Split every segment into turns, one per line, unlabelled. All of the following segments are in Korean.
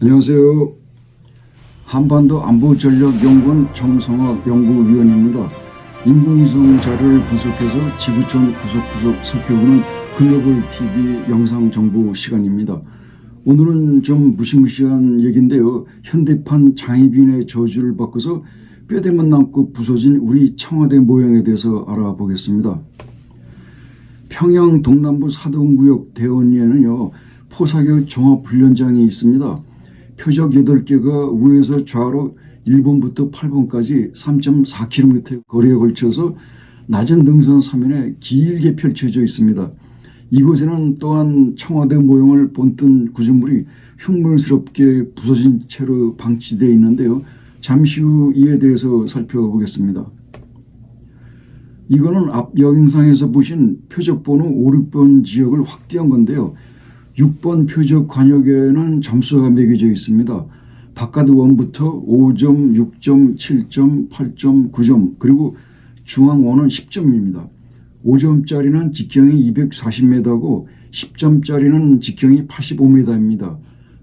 안녕하세요. 한반도 안보전략연구원 정성학 연구위원입니다. 인공위성 자료를 분석해서 지구촌 구석구석 살펴보는 글로벌 TV 영상 정보 시간입니다. 오늘은 좀 무시무시한 얘기인데요. 현대판 장희빈의 저주를 바꿔서 뼈대만 남고 부서진 우리 청와대 모형에 대해서 알아보겠습니다. 평양 동남부 사동구역 대원리에는요, 포사격 종합훈련장이 있습니다. 표적 8개가 우에서 좌로 1번부터 8번까지 3.4km 거리에 걸쳐서 낮은 등산 사면에 길게 펼쳐져 있습니다. 이곳에는 또한 청와대 모형을 본뜬 구조물이 흉물스럽게 부서진 채로 방치되어 있는데요. 잠시 후 이에 대해서 살펴보겠습니다. 이거는 앞 영상에서 보신 표적번호 5, 6번 지역을 확대한 건데요. 6번 표적 관역에는 점수가 매겨져 있습니다. 바깥 원부터 5점, 6점, 7점, 8점, 9점, 그리고 중앙 원은 10점입니다. 5점짜리는 직경이 240m고 10점짜리는 직경이 85m입니다.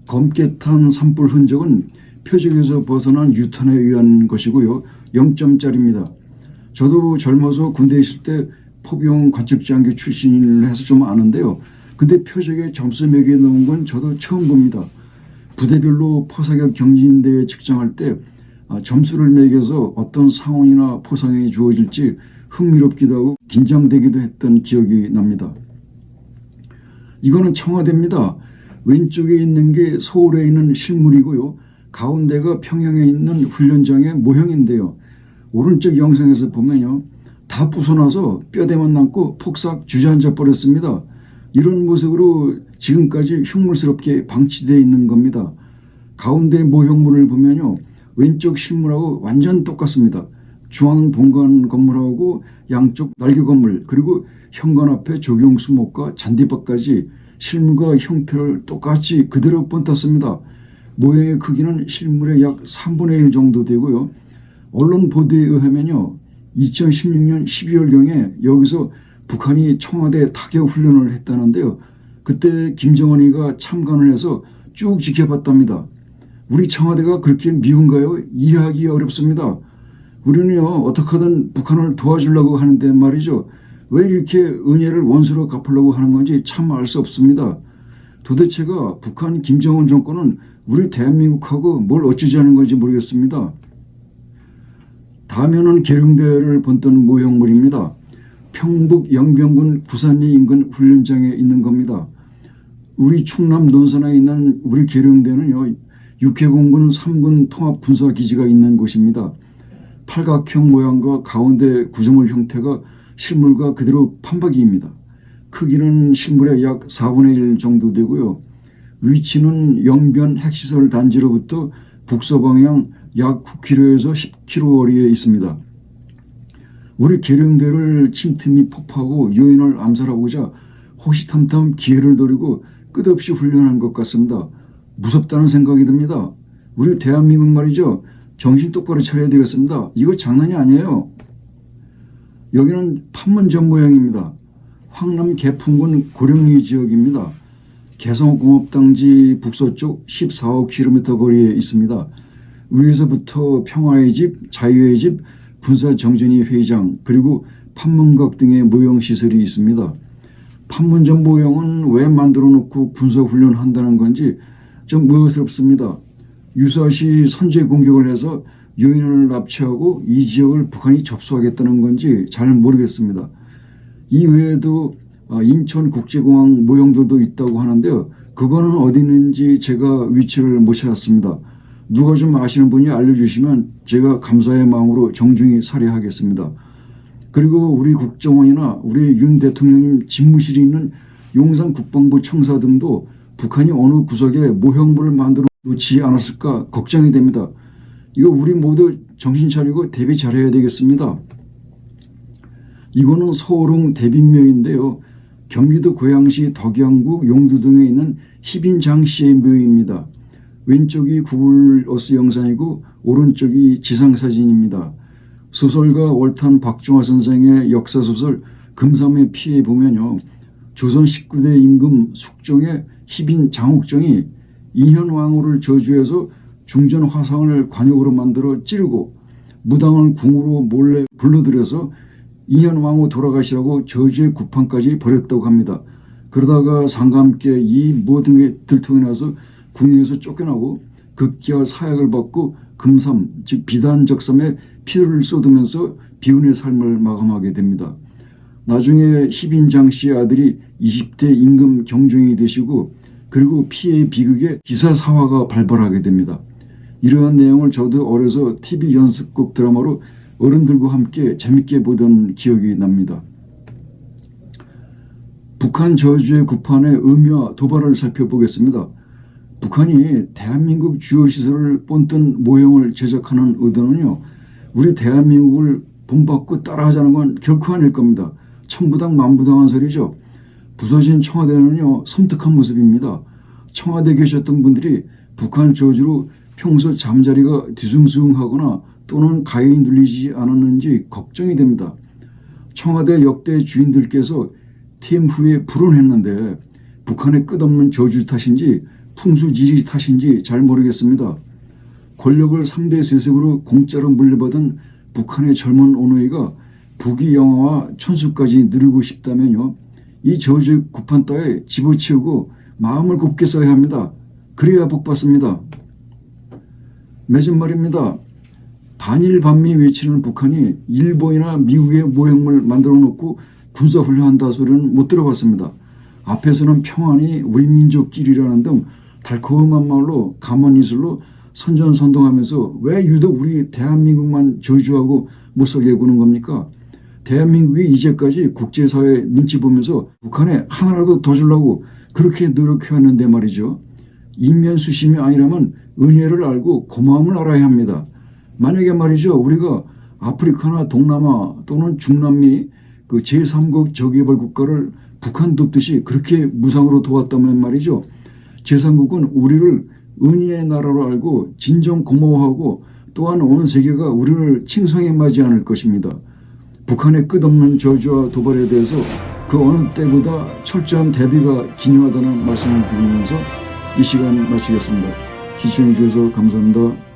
검게 탄 산불 흔적은 표적에서 벗어난 유턴에 의한 것이고요. 0점짜리입니다. 저도 젊어서 군대에 있을 때 포병 관측장교 출신을 해서 좀 아는데요. 근데 표적에 점수 매겨 놓은 건 저도 처음 봅니다. 부대별로 포사격 경진대회 측정할 때 점수를 매겨서 어떤 상황이나 포상이 주어질지 흥미롭기도 하고 긴장되기도 했던 기억이 납니다. 이거는 청와대입니다. 왼쪽에 있는 게 서울에 있는 실물이고요. 가운데가 평양에 있는 훈련장의 모형인데요. 오른쪽 영상에서 보면요, 다 부숴놔서 뼈대만 남고 폭삭 주저앉아 버렸습니다. 이런 모습으로 지금까지 흉물스럽게 방치되어 있는 겁니다. 가운데 모형물을 보면요, 왼쪽 실물하고 완전 똑같습니다. 중앙 본관 건물하고 양쪽 날개 건물, 그리고 현관 앞에 조경수목과 잔디밭까지 실물과 형태를 똑같이 그대로 본떴습니다. 모형의 크기는 실물의 약 3분의 1 정도 되고요. 언론 보도에 의하면요, 2016년 12월경에 여기서 북한이 청와대 타격 훈련을 했다는데요. 그때 김정은이가 참관을 해서 쭉 지켜봤답니다. 우리 청와대가 그렇게 미운가요? 이해하기 어렵습니다. 우리는요, 어떻게든 북한을 도와주려고 하는데 말이죠. 왜 이렇게 은혜를 원수로 갚으려고 하는 건지 참 알 수 없습니다. 도대체가 북한 김정은 정권은 우리 대한민국하고 뭘 어쩌자는 건지 모르겠습니다. 다음에는 계룡대를 본뜬 모형물입니다. 평북 영병군 구산리 인근 훈련장에 있는 겁니다. 우리 충남 논산에 있는 우리 계룡대는요, 육해공군 3군 통합군사기지가 있는 곳입니다. 팔각형 모양과 가운데 구조물 형태가 실물과 그대로 판박이입니다. 크기는 실물의 약 4분의 1 정도 되고요. 위치는 영변 핵시설 단지로부터 북서방향 약 9km에서 10km 거리에 있습니다. 우리 계룡대를 침투 및 폭파하고 요인을 암살하고자 호시탐탐 기회를 노리고 끝없이 훈련한 것 같습니다. 무섭다는 생각이 듭니다. 우리 대한민국 말이죠. 정신 똑바로 차려야 되겠습니다. 이거 장난이 아니에요. 여기는 판문점 모양입니다. 황남 개풍군 고령리 지역입니다. 개성공업단지 북서쪽 14km 거리에 있습니다. 위에서부터 평화의 집, 자유의 집, 군사정전위 회의장, 그리고 판문각 등의 모형시설이 있습니다. 판문점 모형은 왜 만들어 놓고 군사훈련을 한다는 건지 좀 의아스럽습니다. 유사시 선제 공격을 해서 요인을 납치하고 이 지역을 북한이 접수하겠다는 건지 잘 모르겠습니다. 이 외에도 인천국제공항 모형들도 있다고 하는데요. 그거는 어디 있는지 제가 위치를 못 찾았습니다. 누가 좀 아시는 분이 알려주시면 제가 감사의 마음으로 정중히 살해하겠습니다. 그리고 우리 국정원이나 우리 윤 대통령님 집무실이 있는 용산 국방부 청사 등도 북한이 어느 구석에 모형물을 만들어 놓지 않았을까 걱정이 됩니다. 이거 우리 모두 정신 차리고 대비 잘해야 되겠습니다. 이거는 서울흥 대빈묘인데요. 경기도 고양시 덕양구 용두 등에 있는 희빈장씨의 묘입니다. 왼쪽이 구글 어스 영상이고 오른쪽이 지상사진입니다. 소설가 월탄 박중화 선생의 역사소설 금삼의 피에 보면요, 조선 19대 임금 숙종의 희빈 장옥정이 인현왕후를 저주해서 중전 화상을 관역으로 만들어 찌르고 무당을 궁으로 몰래 불러들여서 인현왕후 돌아가시라고 저주의 구판까지 벌였다고 합니다. 그러다가 상감께 이 모든 게 들통이 나서 궁에서 쫓겨나고 급기야 사약을 받고 금삼 즉 비단적삼에 피를 쏟으면서 비운의 삶을 마감하게 됩니다. 나중에 희빈장 씨의 아들이 20대 임금 경종이 되시고 그리고 피해의 비극에 기사사화가 발발하게 됩니다. 이러한 내용을 저도 어려서 TV 연습곡 드라마로 어른들과 함께 재밌게 보던 기억이 납니다. 북한 저주의 구판의 의미와 도발을 살펴보겠습니다. 북한이 대한민국 주요 시설을 본뜬 모형을 제작하는 의도는요, 우리 대한민국을 본받고 따라하자는 건 결코 아닐 겁니다. 천부당 만부당한 소리죠. 부서진 청와대는요, 섬뜩한 모습입니다. 청와대에 계셨던 분들이 북한 저주로 평소 잠자리가 뒤숭숭하거나 또는 가해에 눌리지 않았는지 걱정이 됩니다. 청와대 역대 주인들께서 퇴임 후에 불온했는데 북한의 끝없는 저주 탓인지 풍수지리 탓인지 잘 모르겠습니다. 권력을 3대 세습으로 공짜로 물려받은 북한의 젊은 어머니가 부귀 영화와 천수까지 누리고 싶다면요, 이 저주 구판 따에 집어치우고 마음을 곱게 써야 합니다. 그래야 복받습니다. 맺은 말입니다. 반일반미 외치는 북한이 일본이나 미국의 모형물 만들어 놓고 군사훈련한다 소리는 못 들어봤습니다. 앞에서는 평안이 우리 민족끼리라는 등 달콤한 말로 감언이슬로 선전선동하면서 왜 유독 우리 대한민국만 저주하고 못살게 구는 겁니까? 대한민국이 이제까지 국제사회 눈치 보면서 북한에 하나라도 더 주려고 그렇게 노력해왔는데 말이죠. 인면수심이 아니라면 은혜를 알고 고마움을 알아야 합니다. 만약에 말이죠, 우리가 아프리카나 동남아 또는 중남미 그 제3국 저개발 국가를 북한 돕듯이 그렇게 무상으로 도왔다면 말이죠, 제3국은 우리를 은인의 나라로 알고 진정 고마워하고 또한 온 세계가 우리를 칭송해 맞이 않을 것입니다. 북한의 끝없는 저주와 도발에 대해서 그 어느 때보다 철저한 대비가 기요하다는 말씀을 드리면서 이 시간 마치겠습니다. 시청해 주셔서 감사합니다.